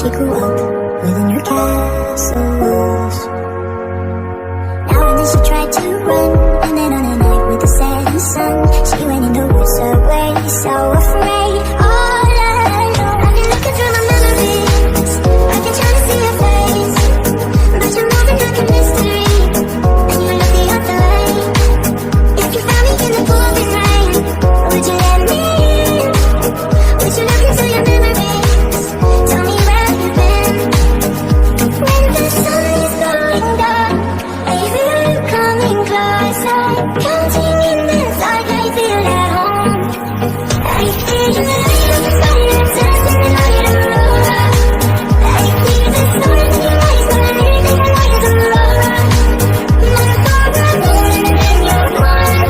she grew up within her castles. Now and then she tried to run, and then on a night with the setting sun, she went in the woods away, so afraid, all alone. I've been looking through my memories, I've been trying to see your face, but you're moving like a mystery, and you look the other way. If you found me in the pouring rain, would you let me in? Would you look into your memories? Tell me where you've been. When the sun is going down, I feel you coming closer. Counting in the dark, I feel at home. I feel the light of the silence, dancing in my aurora. I feel the stars in your eyes, but I need the light of the aurora. My thoughts are moving and you're gone.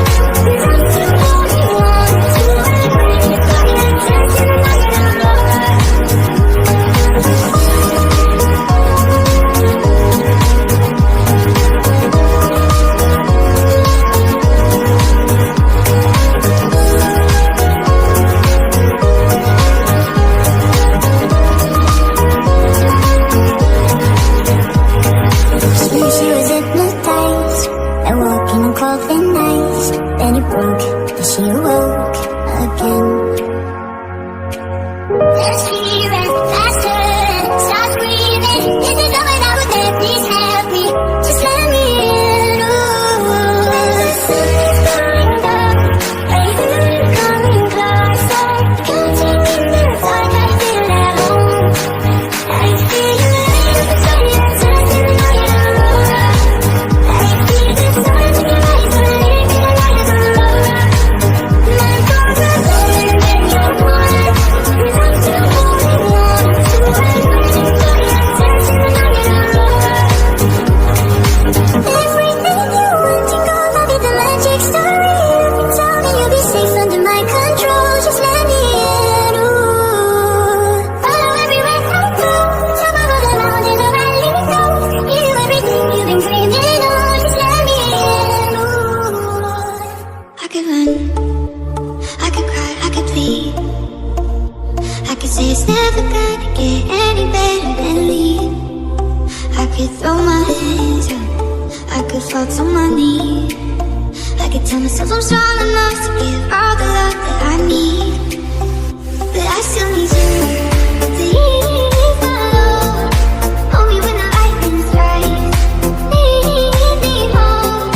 I'm too holding on to a great fire, dancing in my aurora. She was hypnotized by walking on cold nights. Then it broke, and she awoke again. Let's hear it faster, stop screaming. Is it over now with them? Please help me, just let me in. Ooh. When the sun is going down, I feel you coming closer. Counting in the dark, I feel at home. I feel the light of the silence, dancing in my aurora. I feel the stars in your eyes, but I need the light of the aurora. My thoughts are moving and you're gone. I'm still holding on to a burning fire, dancing in my aurora. Everything you want to go, I'll be the magic story. You can tell me you'll be safe under my control. Just let me in, ooh. Follow everywhere I go, top of the mountain, the valley low. You do everything you've been dreaming of. Just let me in, ooh. I could run, I could cry, I could plead. I could say it's never gonna get any better than leave. I could throw my hands up, I could fall to my knees. I could tell myself I'm strong enough to give all the love that I need. But I still need you. Please follow, hold me when the lightning strikes. Lead me home,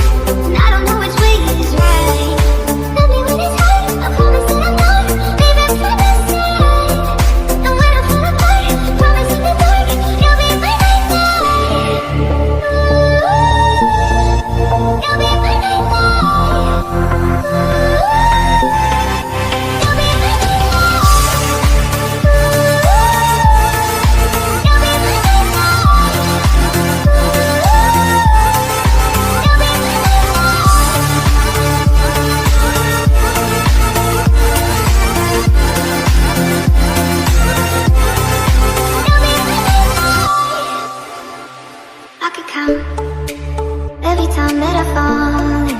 and I don't know which way is right. Love me when it's hard, I promise that I'm not leaving by my side. And when I fall apart, I promise in the dark, you'll be by my side. You'll be by my side. I could count every time that I fall in.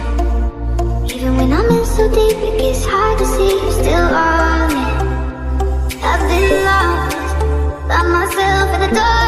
Even when I'm in so deep, it gets hard to see you're still on it. I've been lost by myself in the dark.